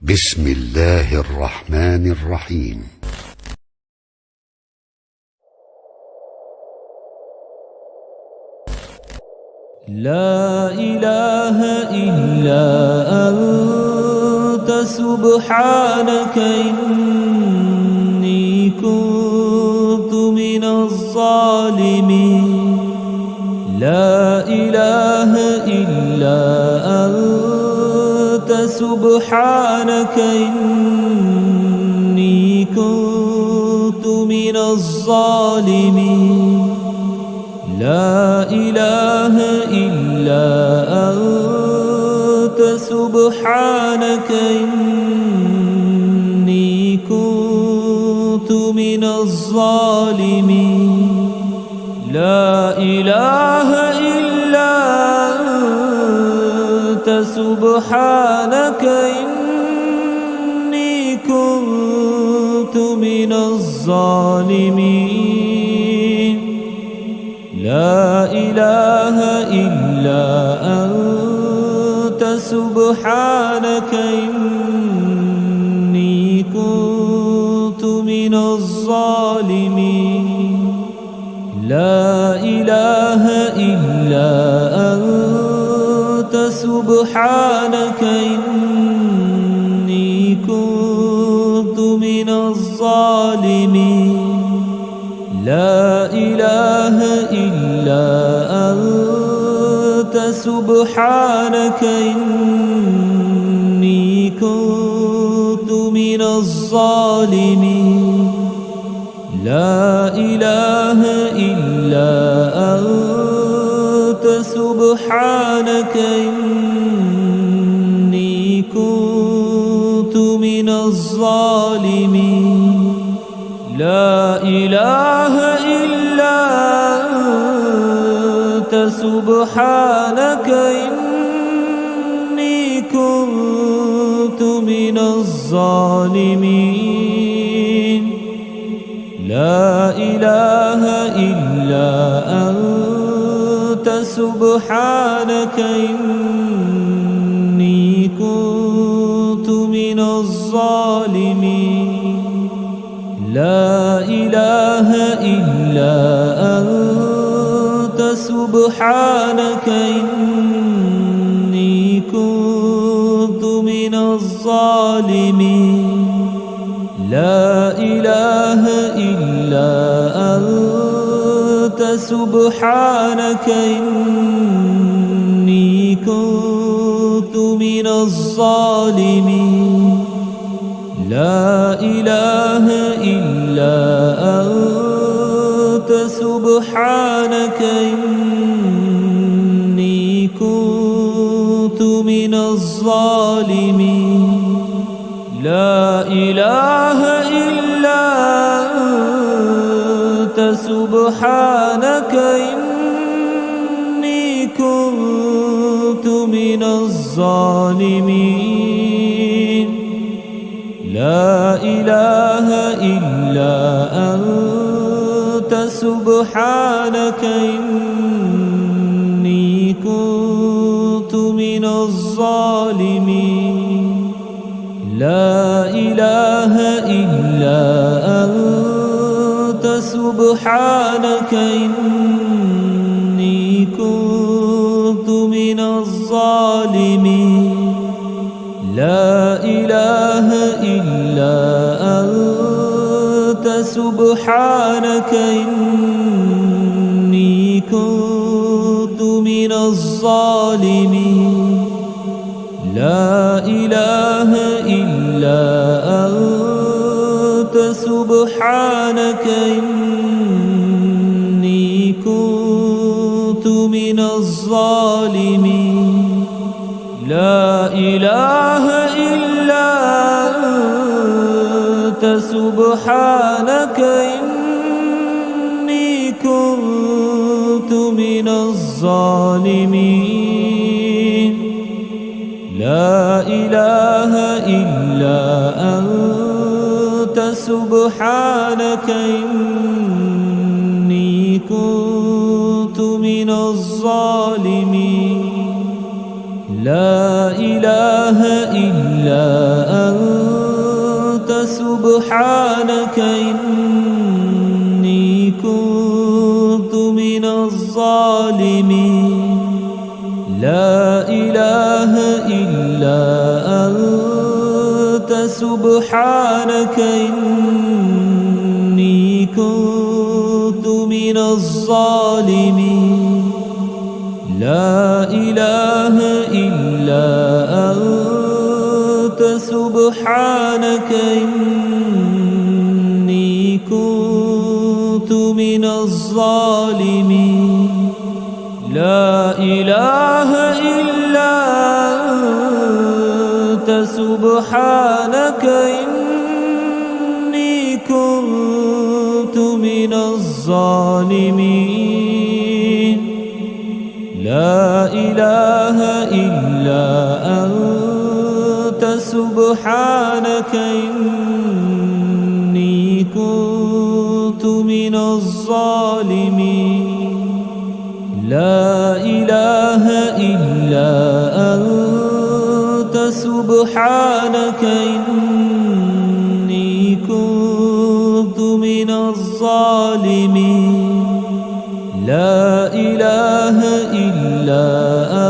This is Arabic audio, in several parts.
بسم الله الرحمن الرحيم. لا إله إلا أنت سبحانك إني كنت من الظالمين. لا إله إلا أنت سبحانك إني كنت من الظالمين. لا إله إلا أنت سبحانك إني كنت من الظالمين. لا إله إلا أنت سبحانك إني كنت من الظالمين. لا إله إلا أنت سبحانك إني كنت من الظالمين. لا إله إلا أنت سبحانك إني كنت من الظالمين. لا إله إلا أنت سبحانك إني كنت من الظالمين. لا إله إلا أنت سبحانك إني كنت من الظالمين. لا إله إلا أنت سبحانك إني كنت من الظالمين. لا إله إلا أنت سبحانك إني كنت من الظالمين. لا إله إلا أنت سبحانك إني كنت من الظالمين. لا إله إلا أنت سبحانك إني كنت من الظالمين. لا إله إلا أنت سبحانك إني كنت من الظالمين. لا إله إلا أنت سبحانك إني كنت من الظالمين. لا إله إلا أنت سبحانك إني كنت من الظالمين. لا إله إلا أنت سبحانك إني كنت من الظالمين. لا إله إلا أنت سبحانك إني كنت من الظالمين. لا إله إلا أنت سبحانك إني كنت من الظالمين. لا إله إلا أنت سبحانك إني كنت من الظالمين. لا إله إلا أنت سبحانك إني كنت من الظالمين. لا إله إلا أنت سبحانك إني كنت من الظالمين لا إله إلا أنت سبحانك إني كنت من الظالمين لا إله إلا أنت سبحانك إني كنت من الظالمين لا إله إلا أنت سبحانك إني كنت من الظالمين لا إله إلا أنت سبحانك إني كنت من الظالمين لا إله إلا أنت سبحانك إني كنت من الظالمين لا إله إلا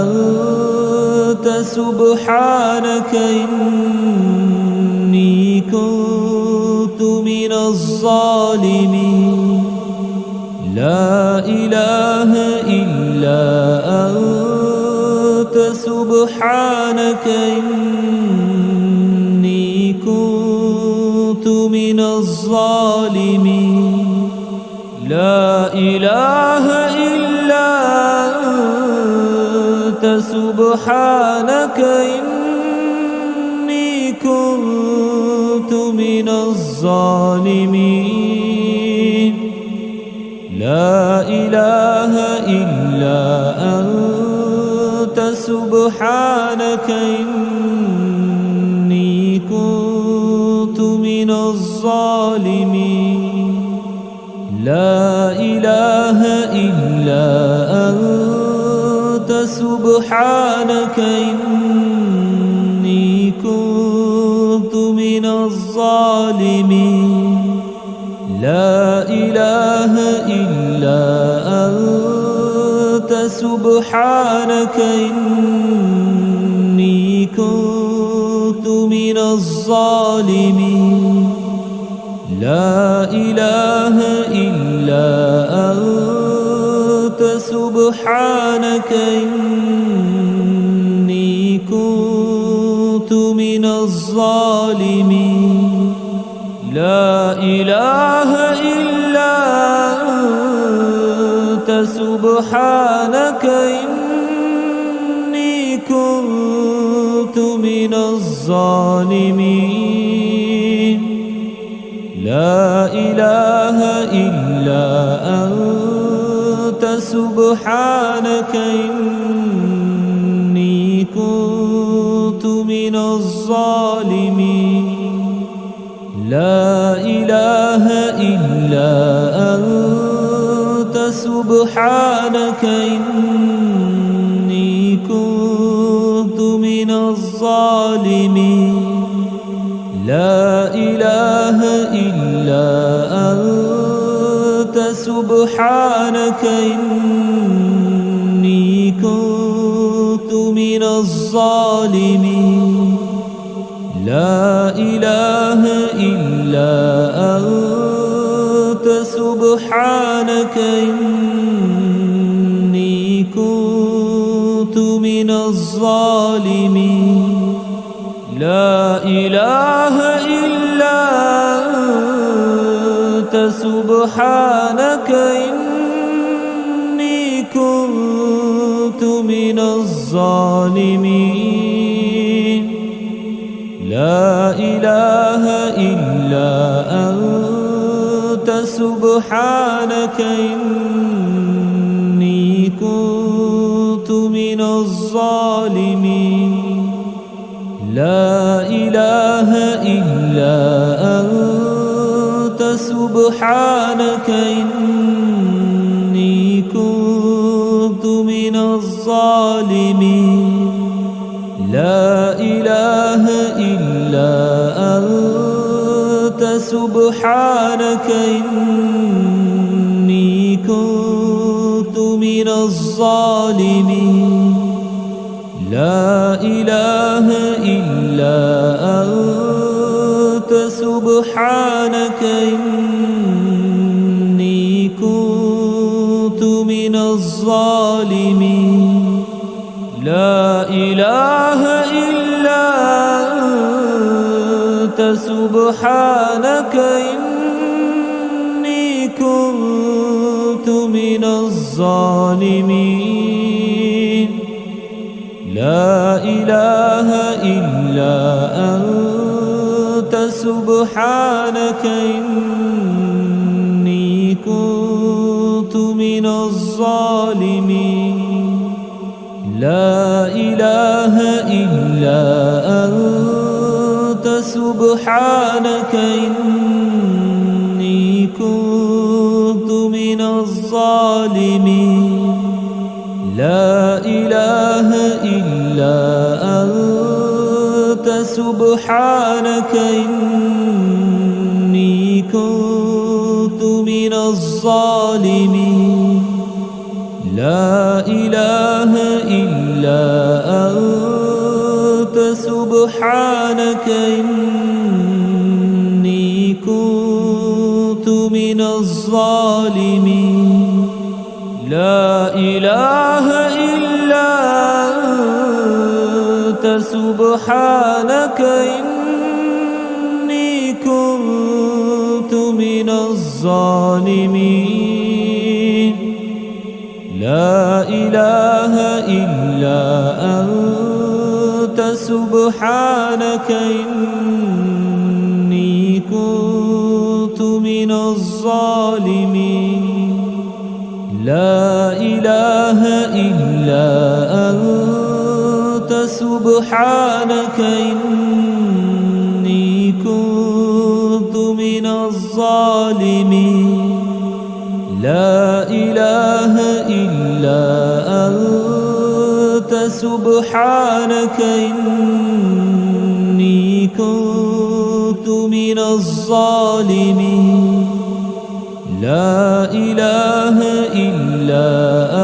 أنت سبحانك إني كنت من الظالمين لا إله إلا أنت سبحانك إني كنت من الظالمين لا إله إلا أنت سبحانك إني كنت من الظالمين لا إله إلا أنت سبحانك إني كنت من الظالمين لا إله إلا أنت سبحانك إني كنت من الظالمين لا إله إلا أنت سبحانك إني كنت من الظالمين لا إله إلا أنت سبحانك إني كنت من الظالمين لا إله إلا أنت سبحانك إني كنت من الظالمين لا إله إلا أنت سبحانك إني كنت من الظالمين لا إله إلا أنت سبحانك إني كنت من الظالمين لا إله إلا أنت سبحانك إني كنت من الظالمين لا إله إلا أنت سبحانك إني كنت من الظالمين لا إله إلا أنت سبحانك إني كنت من الظالمين لا إله إلا أنت سبحانك إني كنت من الظالمين لا إله إلا أنت سبحانك إني كنت من الظالمين لا إله إلا أنت سبحانك إني كنت من الظالمين لا إله إلا أنت سبحانك إني كنت من الظالمين لا إله إلا أنت سبحانك إني كنت من الظالمين لا إله إلا أنت سبحانك إني كنت من الظالمين لا إله إلا أنت سبحانك إني كنت من الظالمين لا إله إلا أنت سبحانك إني كنت من الظالمين لا إله إلا أنت سبحانك إني كنت من الظالمين لا إله إلا أنت سبحانك إني كنت من الظالمين لا إله إلا أنت سبحانك إني كنت من الظالمين لا إله إلا أنت سبحانك إني كنت من الظالمين لا إله إلا أنت سبحانك إني كنت من الظالمين لا إله إلا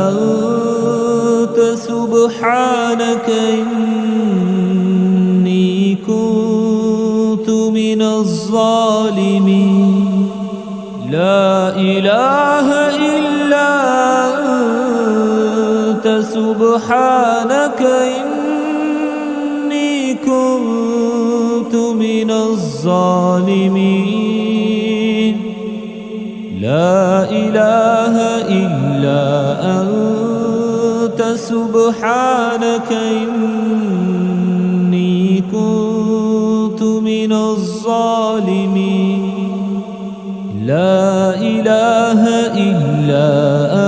أنت سبحانك إني كنت من الظالمين لا إله إلا أنت سبحانك إني كنت من الظالمين لا إله إلا أنت سبحانك إني كنت من الظالمين لا إله إلا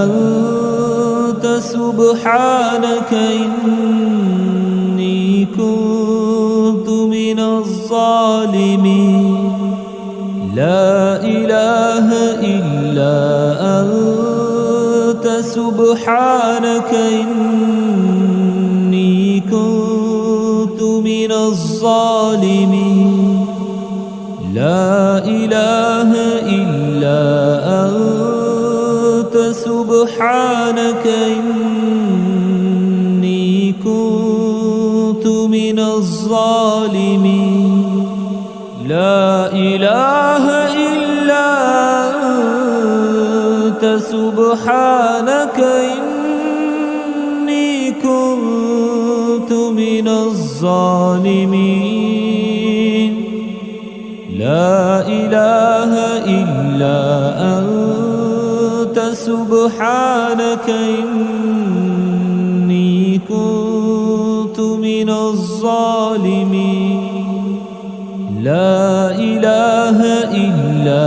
أنت سبحانك إني كنت من الظالمين لا إله إلا أنت سبحانك إني كنت من الظالمين لا إله إلا أنت سبحانك إني كنت من الظالمين لا إله إلا أنت سبحانك إني كنت من الظالمين لا إله إلا أنت سبحانك إني كنت من الظالمين لا إله إلا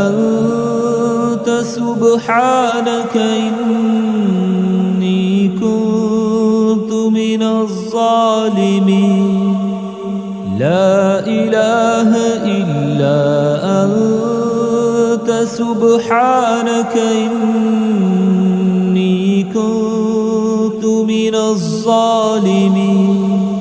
أنت سبحانك إني كنت من الظالمين لا إله إلا أنت سبحانك إني كنت من الظالمين